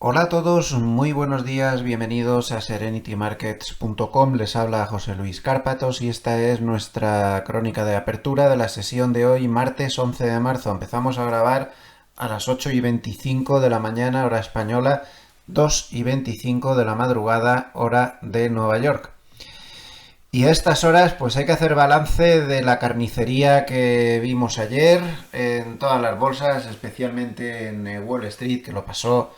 Hola a todos, muy buenos días, bienvenidos a serenitymarkets.com. Les habla José Luis Cárpatos y esta es nuestra crónica de apertura de la sesión de hoy, martes 11 de marzo. Empezamos a grabar a las 8:25 de la mañana, hora española, 2:25 de la madrugada, hora de Nueva York. Y a estas horas pues hay que hacer balance de la carnicería que vimos ayer en todas las bolsas, especialmente en Wall Street, que lo pasó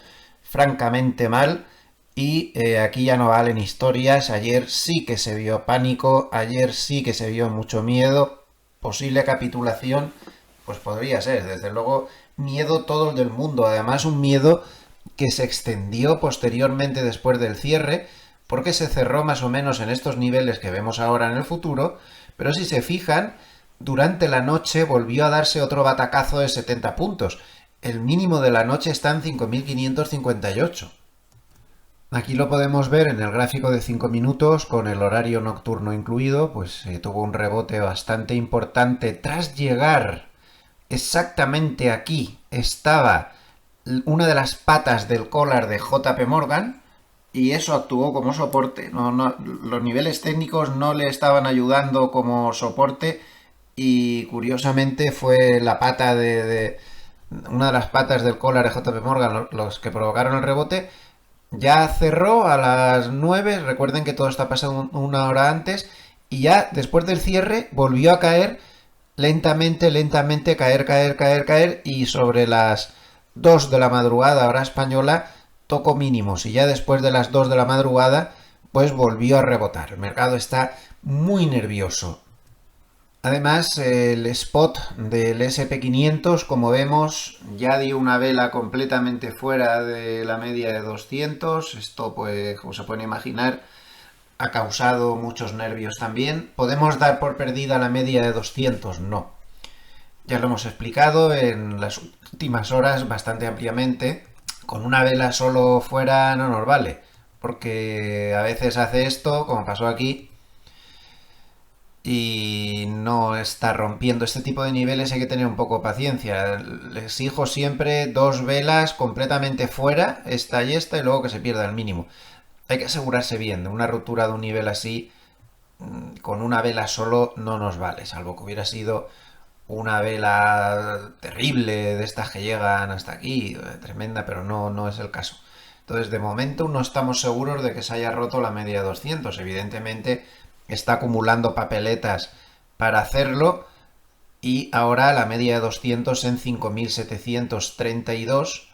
francamente mal. Y aquí ya no valen historias. Ayer sí que se vio pánico, ayer sí que se vio mucho miedo. Posible capitulación, pues podría ser, desde luego, miedo todo el del mundo. Además, un miedo que se extendió posteriormente después del cierre, porque se cerró más o menos en estos niveles que vemos ahora en el futuro, pero si se fijan, durante la noche volvió a darse otro batacazo de 70 puntos. El mínimo de la noche está en 5.558. Aquí lo podemos ver en el gráfico de 5 minutos con el horario nocturno incluido, pues tuvo un rebote bastante importante tras llegar exactamente aquí. Estaba una de las patas del collar de JP Morgan y eso actuó como soporte. Los niveles técnicos no le estaban ayudando como soporte y curiosamente fue la pata de una de las patas del collar de JP Morgan los que provocaron el rebote. Ya cerró a las 9, recuerden que todo está pasando una hora antes, y ya después del cierre volvió a caer lentamente, caer, y sobre las 2 de la madrugada, hora española, tocó mínimos, y ya después de las 2 de la madrugada, pues volvió a rebotar. El mercado está muy nervioso. Además, el spot del SP500, como vemos, ya dio una vela completamente fuera de la media de 200. Esto, pues, como se pueden imaginar, ha causado muchos nervios también. ¿Podemos dar por perdida la media de 200? No. Ya lo hemos explicado en las últimas horas bastante ampliamente. Con una vela solo fuera no nos vale, porque a veces hace esto, como pasó aquí, y no está rompiendo este tipo de niveles. Hay que tener un poco de paciencia. Les exijo siempre dos velas completamente fuera, esta y esta, y luego que se pierda el mínimo. Hay que asegurarse bien de una ruptura de un nivel así. Con una vela solo no nos vale, salvo que hubiera sido una vela terrible de estas que llegan hasta aquí, tremenda, pero no es el caso. Entonces, de momento no estamos seguros de que se haya roto la media de 200. Evidentemente, está acumulando papeletas para hacerlo y ahora la media de 200 en 5.732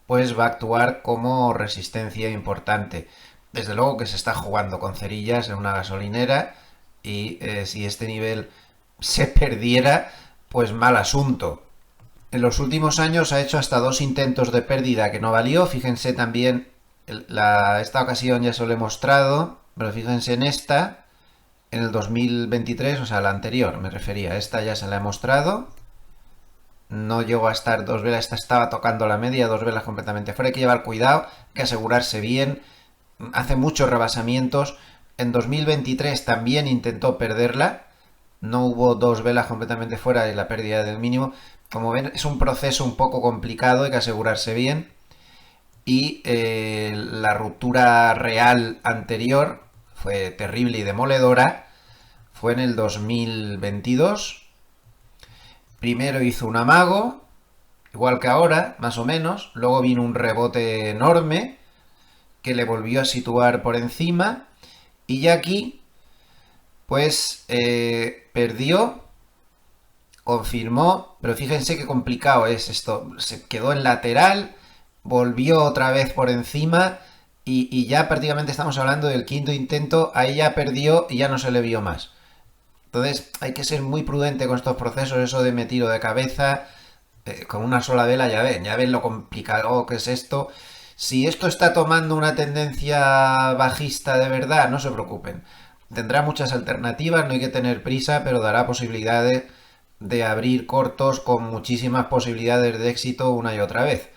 pues va a actuar como resistencia importante. Desde luego que se está jugando con cerillas en una gasolinera y si este nivel se perdiera, pues mal asunto. En los últimos años ha hecho hasta dos intentos de pérdida que no valió. Fíjense también, esta ocasión ya se lo he mostrado, pero fíjense en esta, en el 2023, o sea, la anterior me refería. Esta ya se la he mostrado. No llegó a estar dos velas, esta estaba tocando la media, dos velas completamente fuera. Hay que llevar cuidado, hay que asegurarse bien. Hace muchos rebasamientos. En 2023 también intentó perderla. No hubo dos velas completamente fuera y la pérdida del mínimo. Como ven, es un proceso un poco complicado, hay que asegurarse bien. Y la ruptura real anterior fue terrible y demoledora. Fue en el 2022. Primero hizo un amago, igual que ahora, más o menos. Luego vino un rebote enorme que le volvió a situar por encima. Y ya aquí, pues, perdió, confirmó, pero fíjense qué complicado es esto. Se quedó en lateral, volvió otra vez por encima y ya prácticamente estamos hablando del quinto intento. Ahí ya perdió y ya no se le vio más. Entonces hay que ser muy prudente con estos procesos, eso de me tiro de cabeza, con una sola vela ya ven lo complicado que es esto. Si esto está tomando una tendencia bajista de verdad, no se preocupen. Tendrá muchas alternativas, no hay que tener prisa, pero dará posibilidades de abrir cortos con muchísimas posibilidades de éxito una y otra vez.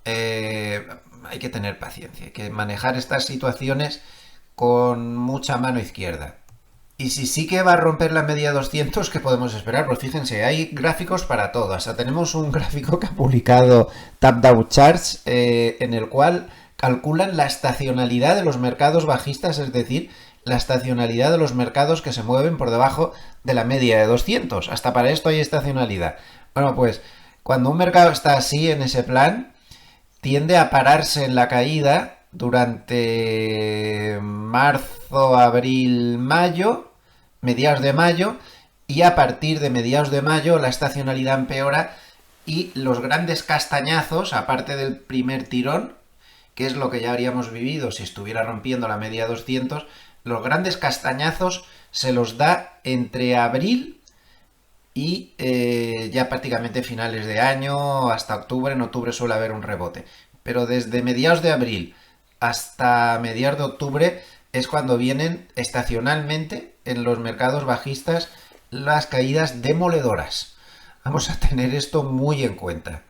Hay que tener paciencia, hay que manejar estas situaciones con mucha mano izquierda. Y si sí que va a romper la media 200, ¿qué podemos esperar? Pues fíjense, hay gráficos para todo. Hasta tenemos un gráfico que ha publicado TapDow Charts, en el cual calculan la estacionalidad de los mercados bajistas, es decir, la estacionalidad de los mercados que se mueven por debajo de la media de 200. Hasta para esto hay estacionalidad. Bueno, pues cuando un mercado está así, en ese plan, tiende a pararse en la caída durante marzo, abril, mayo, mediados de mayo, y a partir de mediados de mayo la estacionalidad empeora y los grandes castañazos, aparte del primer tirón, que es lo que ya habríamos vivido si estuviera rompiendo la media 200, los grandes castañazos se los da entre abril y ya prácticamente finales de año, hasta octubre. En octubre suele haber un rebote, pero desde mediados de abril hasta mediados de octubre es cuando vienen estacionalmente en los mercados bajistas las caídas demoledoras. Vamos a tener esto muy en cuenta.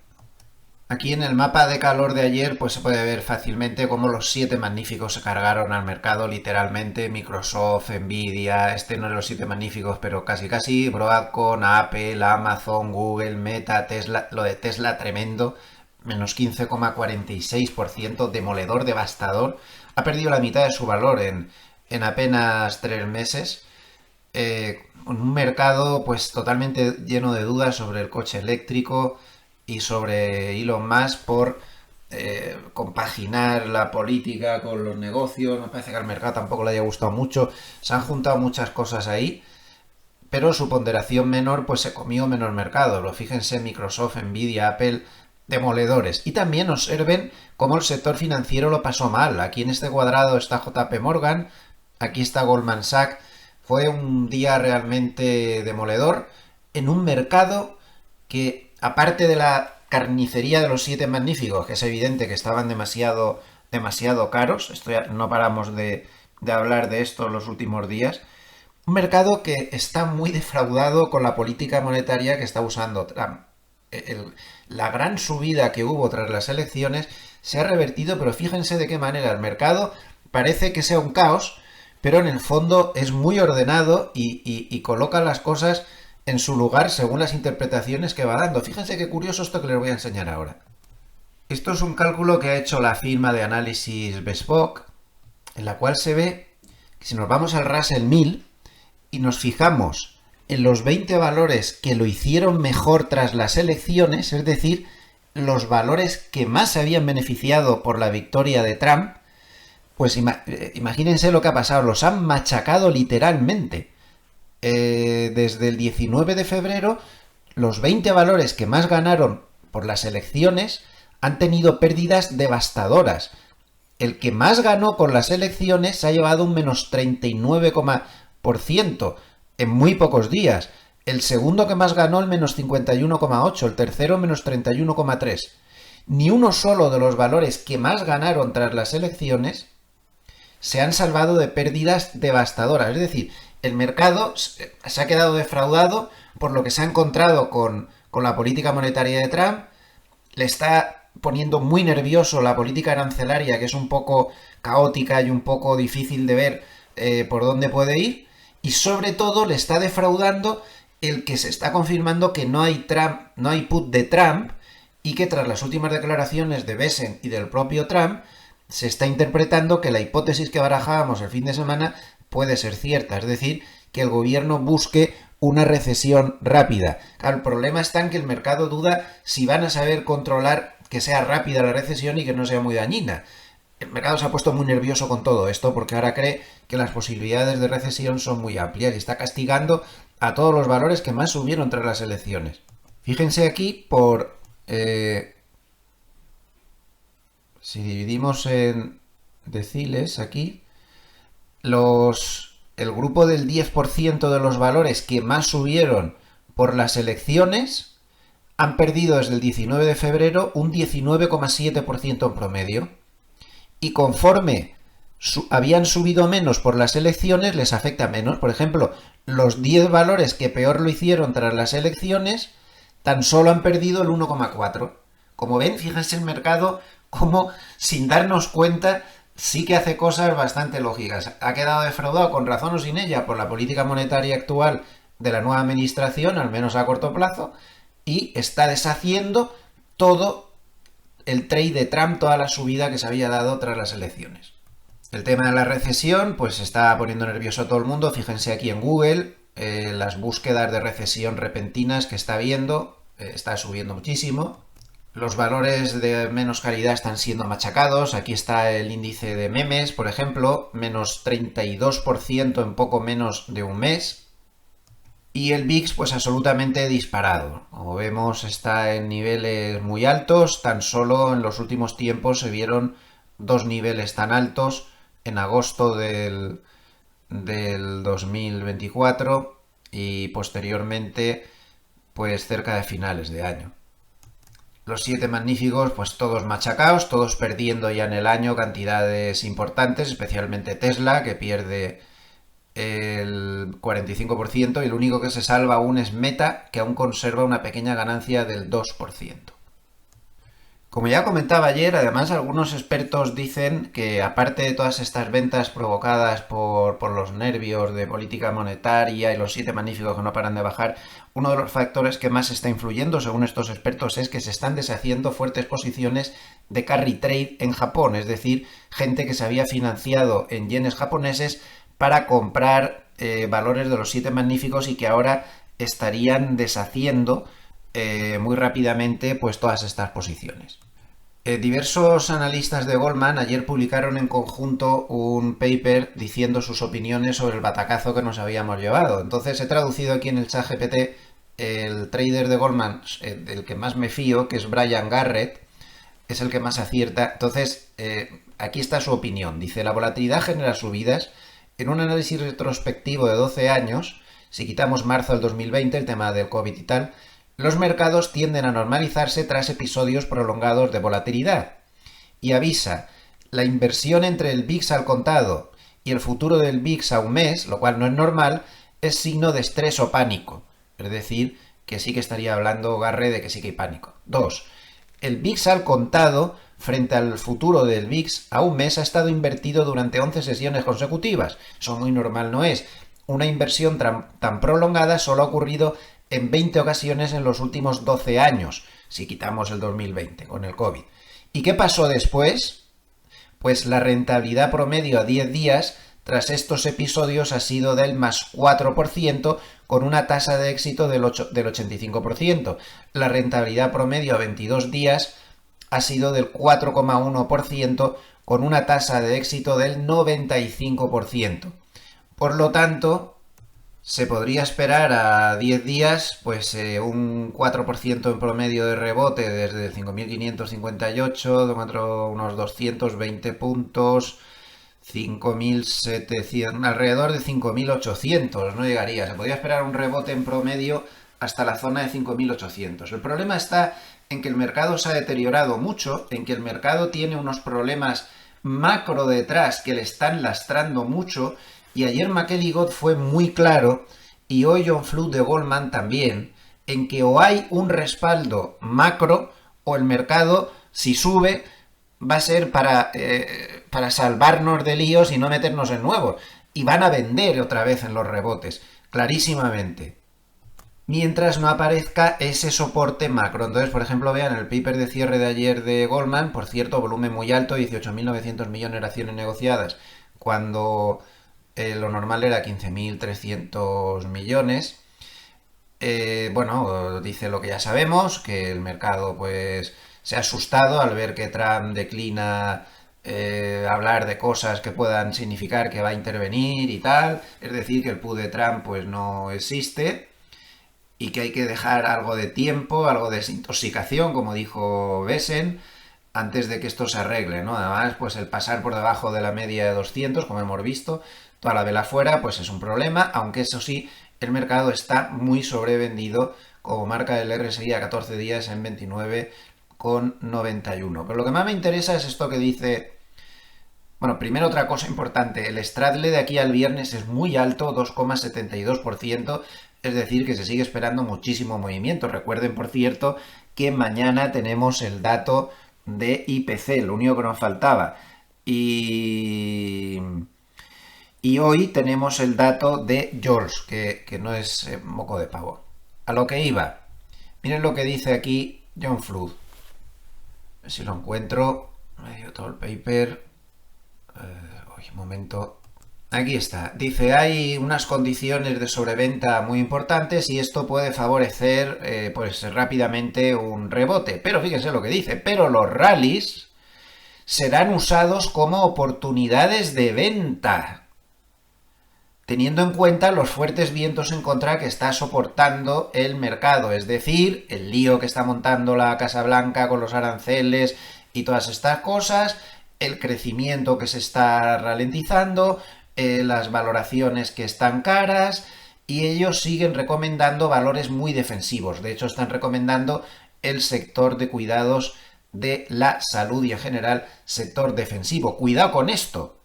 Aquí en el mapa de calor de ayer pues se puede ver fácilmente cómo los 7 magníficos se cargaron al mercado literalmente. Microsoft, Nvidia, este no es los 7 magníficos, pero casi, Broadcom, Apple, Amazon, Google, Meta, Tesla. Lo de Tesla tremendo, menos 15,46%, demoledor, devastador. Ha perdido la mitad de su valor en apenas 3 meses. Un mercado pues totalmente lleno de dudas sobre el coche eléctrico y sobre Elon Musk por compaginar la política con los negocios. Me parece que al mercado tampoco le haya gustado mucho. Se han juntado muchas cosas ahí, pero su ponderación menor pues se comió menos mercado. Lo fíjense, Microsoft, Nvidia, Apple, demoledores. Y también observen cómo el sector financiero lo pasó mal. Aquí en este cuadrado está JP Morgan, aquí está Goldman Sachs. Fue un día realmente demoledor en un mercado que, aparte de la carnicería de los 7 magníficos, que es evidente que estaban demasiado caros, no paramos de hablar de esto en los últimos días, un mercado que está muy defraudado con la política monetaria que está usando Trump. La gran subida que hubo tras las elecciones se ha revertido, pero fíjense de qué manera. El mercado parece que sea un caos, pero en el fondo es muy ordenado y coloca las cosas en su lugar según las interpretaciones que va dando. Fíjense qué curioso esto que les voy a enseñar ahora. Esto es un cálculo que ha hecho la firma de análisis Bespoke, en la cual se ve que si nos vamos al Russell 1000 y nos fijamos en los 20 valores que lo hicieron mejor tras las elecciones, es decir, los valores que más se habían beneficiado por la victoria de Trump, pues imagínense lo que ha pasado. Los han machacado literalmente. Desde el 19 de febrero, los 20 valores que más ganaron por las elecciones han tenido pérdidas devastadoras. El que más ganó con las elecciones se ha llevado un menos 39% en muy pocos días. El segundo que más ganó el menos 51,8%, el tercero menos 31,3%. Ni uno solo de los valores que más ganaron tras las elecciones se han salvado de pérdidas devastadoras. Es decir, el mercado se ha quedado defraudado por lo que se ha encontrado con la política monetaria de Trump. Le está poniendo muy nervioso la política arancelaria, que es un poco caótica y un poco difícil de ver por dónde puede ir. Y sobre todo le está defraudando el que se está confirmando que no hay put de Trump, y que tras las últimas declaraciones de Bessent y del propio Trump se está interpretando que la hipótesis que barajábamos el fin de semana puede ser cierta, es decir, que el gobierno busque una recesión rápida. Claro, el problema está en que el mercado duda si van a saber controlar que sea rápida la recesión y que no sea muy dañina. El mercado se ha puesto muy nervioso con todo esto porque ahora cree que las posibilidades de recesión son muy amplias y está castigando a todos los valores que más subieron tras las elecciones. Fíjense aquí si dividimos en deciles aquí, el grupo del 10% de los valores que más subieron por las elecciones han perdido desde el 19 de febrero un 19,7% en promedio. Y conforme habían subido menos por las elecciones, les afecta menos. Por ejemplo, los 10 valores que peor lo hicieron tras las elecciones tan solo han perdido el 1,4%. Como ven, fíjense el mercado como, sin darnos cuenta, sí que hace cosas bastante lógicas. Ha quedado defraudado, con razón o sin ella, por la política monetaria actual de la nueva administración, al menos a corto plazo, y está deshaciendo todo el trade de Trump, toda la subida que se había dado tras las elecciones. El tema de la recesión, pues está poniendo nervioso a todo el mundo. Fíjense aquí en Google, las búsquedas de recesión repentinas que está viendo, está subiendo muchísimo. Los valores de menos calidad están siendo machacados. Aquí está el índice de memes, por ejemplo, menos 32% en poco menos de un mes. Y el VIX pues absolutamente disparado. Como vemos está en niveles muy altos. Tan solo en los últimos tiempos se vieron dos niveles tan altos en agosto del 2024 y posteriormente pues cerca de finales de año. Los 7 magníficos pues todos machacados, todos perdiendo ya en el año cantidades importantes, especialmente Tesla que pierde el 45% y el único que se salva aún es Meta, que aún conserva una pequeña ganancia del 2%. Como ya comentaba ayer, además algunos expertos dicen que aparte de todas estas ventas provocadas por los nervios de política monetaria y los 7 magníficos que no paran de bajar, uno de los factores que más está influyendo, según estos expertos, es que se están deshaciendo fuertes posiciones de carry trade en Japón, es decir, gente que se había financiado en yenes japoneses para comprar valores de los 7 magníficos y que ahora estarían deshaciendo muy rápidamente pues todas estas posiciones. Diversos analistas de Goldman ayer publicaron en conjunto un paper diciendo sus opiniones sobre el batacazo que nos habíamos llevado. Entonces he traducido aquí en el chat GPT el trader de Goldman, del que más me fío, que es Brian Garrett, es el que más acierta. Entonces aquí está su opinión. Dice, la volatilidad genera subidas. En un análisis retrospectivo de 12 años, si quitamos marzo del 2020, el tema del COVID y tal, los mercados tienden a normalizarse tras episodios prolongados de volatilidad. Y avisa, la inversión entre el VIX al contado y el futuro del VIX a un mes, lo cual no es normal, es signo de estrés o pánico. Es decir, que sí que estaría hablando Garre de que sí que hay pánico. 2. El VIX al contado frente al futuro del VIX a un mes ha estado invertido durante 11 sesiones consecutivas. Eso muy normal no es. Una inversión tan prolongada solo ha ocurrido en 20 ocasiones en los últimos 12 años, si quitamos el 2020 con el COVID. ¿Y qué pasó después? Pues la rentabilidad promedio a 10 días tras estos episodios ha sido del más 4%, con una tasa de éxito del 85%. La rentabilidad promedio a 22 días ha sido del 4,1%, con una tasa de éxito del 95%. Por lo tanto, se podría esperar a 10 días pues un 4% en promedio de rebote desde 5.558, unos 220 puntos, 5.700, alrededor de 5.800, no llegaría. Se podría esperar un rebote en promedio hasta la zona de 5.800. El problema está en que el mercado se ha deteriorado mucho, en que el mercado tiene unos problemas macro detrás que le están lastrando mucho. Y ayer McElligott fue muy claro, y hoy John Flood de Goldman también, en que o hay un respaldo macro o el mercado, si sube, va a ser para salvarnos de líos y no meternos en nuevos. Y van a vender otra vez en los rebotes, clarísimamente. Mientras no aparezca ese soporte macro. Entonces, por ejemplo, vean el paper de cierre de ayer de Goldman, por cierto, volumen muy alto, 18.900 millones de acciones negociadas, cuando lo normal era 15.300 millones. Bueno, dice lo que ya sabemos, que el mercado pues se ha asustado al ver que Trump declina hablar de cosas que puedan significar que va a intervenir y tal. Es decir, que el put de Trump pues no existe y que hay que dejar algo de tiempo, algo de desintoxicación, como dijo Besen, antes de que esto se arregle, ¿no? Además, pues el pasar por debajo de la media de 200, como hemos visto, toda la vela fuera, pues es un problema, aunque eso sí, el mercado está muy sobrevendido, como marca el RSI a 14 días en 29,91. Pero lo que más me interesa es esto que dice... Bueno, primero otra cosa importante, el straddle de aquí al viernes es muy alto, 2,72%, es decir, que se sigue esperando muchísimo movimiento. Recuerden, por cierto, que mañana tenemos el dato de IPC, lo único que nos faltaba. Y, y hoy tenemos el dato de Jols, que no es moco de pavo. A lo que iba. Miren lo que dice aquí John Flood. A ver si lo encuentro. Medio todo el paper. Un momento. Aquí está. Dice, hay unas condiciones de sobreventa muy importantes y esto puede favorecer pues rápidamente un rebote. Pero fíjense lo que dice. Pero los rallies serán usados como oportunidades de venta, teniendo en cuenta los fuertes vientos en contra que está soportando el mercado, es decir, el lío que está montando la Casa Blanca con los aranceles y todas estas cosas, el crecimiento que se está ralentizando, las valoraciones que están caras, y ellos siguen recomendando valores muy defensivos. De hecho, están recomendando el sector de cuidados de la salud y en general sector defensivo. Cuidado con esto.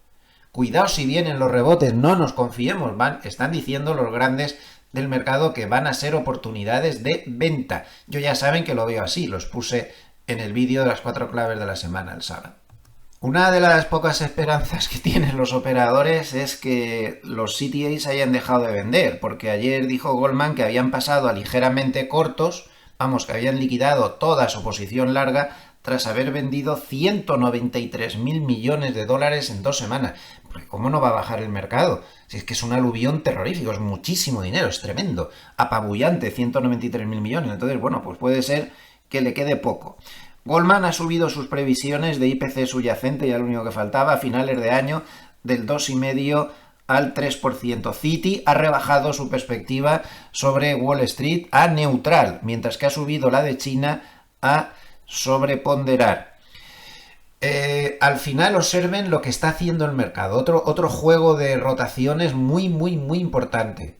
Cuidado si vienen los rebotes, no nos confiemos. Están diciendo los grandes del mercado que van a ser oportunidades de venta. Yo ya saben que lo veo así, los puse en el vídeo de las 4 claves de la semana el sábado. Una de las pocas esperanzas que tienen los operadores es que los CTAs hayan dejado de vender, porque ayer dijo Goldman que habían pasado a ligeramente cortos, vamos, que habían liquidado toda su posición larga tras haber vendido 193.000 millones de dólares en 2 semanas. Porque ¿cómo no va a bajar el mercado? Si es que es un aluvión terrorífico, es muchísimo dinero, es tremendo, apabullante, 193.000 millones. Entonces, bueno, pues puede ser que le quede poco. Goldman ha subido sus previsiones de IPC subyacente, ya lo único que faltaba, a finales de año del 2,5% al 3%. Citi ha rebajado su perspectiva sobre Wall Street a neutral, mientras que ha subido la de China a sobreponderar. Al final observen lo que está haciendo el mercado. Otro juego de rotaciones muy importante.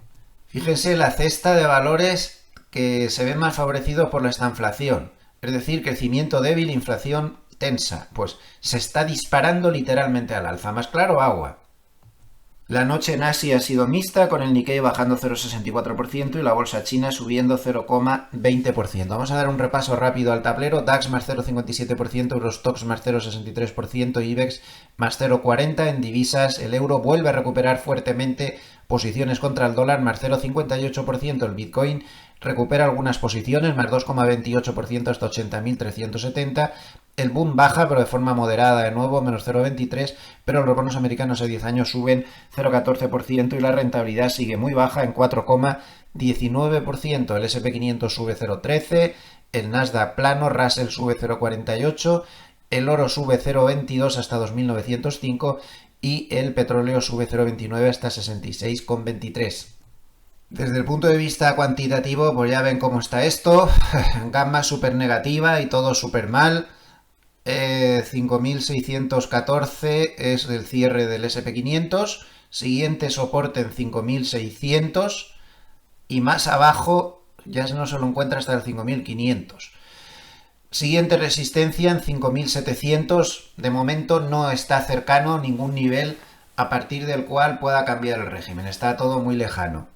Fíjense la cesta de valores que se ven más favorecidos por la estanflación. Es decir, crecimiento débil, inflación tensa. Pues se está disparando literalmente al alza. Más claro, agua. La noche en Asia ha sido mixta, con el Nikkei bajando 0,64% y la bolsa china subiendo 0,20%. Vamos a dar un repaso rápido al tablero. DAX más 0,57%, Eurostoxx más 0,63%, IBEX más 0,40%. En divisas, el euro vuelve a recuperar fuertemente posiciones contra el dólar, más 0,58%. El Bitcoin recupera algunas posiciones, más 2,28% hasta 80.370. El boom baja, pero de forma moderada de nuevo, menos 0,23%, pero los bonos americanos a 10 años suben 0,14% y la rentabilidad sigue muy baja en 4,19%. El S&P 500 sube 0,13%, el Nasdaq plano, Russell sube 0,48%, el oro sube 0,22 hasta 2.905 y el petróleo sube 0,29 hasta 66,23. Desde el punto de vista cuantitativo, pues ya ven cómo está esto, gamma súper negativa y todo súper mal. 5.614 es el cierre del S&P 500, siguiente soporte en 5.600 y más abajo ya no se lo encuentra hasta el 5.500. Siguiente resistencia en 5.700, de momento no está cercano a ningún nivel a partir del cual pueda cambiar el régimen, está todo muy lejano.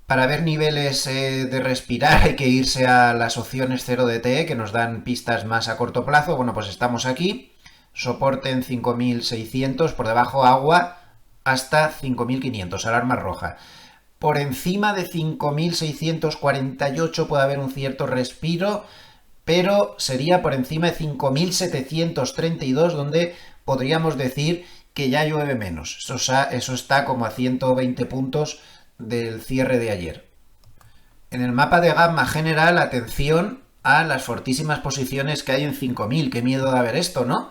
Para ver niveles de respirar hay que irse a las opciones 0DTE que nos dan pistas más a corto plazo. Bueno, pues estamos aquí, soporte en 5.600, por debajo agua hasta 5.500, alarma roja. Por encima de 5.648 puede haber un cierto respiro, pero sería por encima de 5.732 donde podríamos decir que ya llueve menos. Eso está como a 120 puntos del cierre de ayer. En el mapa de gamma general, atención a las fortísimas posiciones que hay en 5.000. Qué miedo de ver esto, ¿no?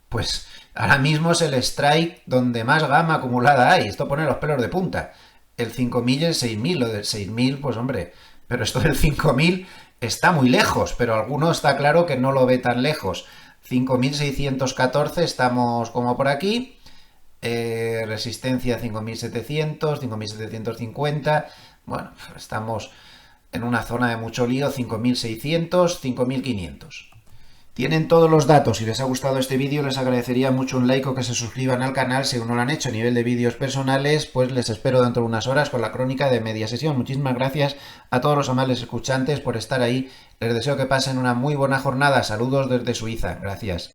Pues ahora mismo es el strike donde más gamma acumulada hay. Esto pone los pelos de punta. El 5.000 y el 6.000. Lo del 6.000, pues hombre, pero esto del 5.000 está muy lejos, pero alguno está claro que no lo ve tan lejos. 5.614, estamos como por aquí. Resistencia 5.700, 5.750. Bueno, estamos en una zona de mucho lío. 5.600, 5.500. Tienen todos los datos. Si les ha gustado este vídeo, les agradecería mucho un like o que se suscriban al canal si aún no lo han hecho. A nivel de vídeos personales, pues les espero dentro de unas horas con la crónica de media sesión. Muchísimas gracias a todos los amables escuchantes por estar ahí. Les deseo que pasen una muy buena jornada. Saludos desde Suiza. Gracias.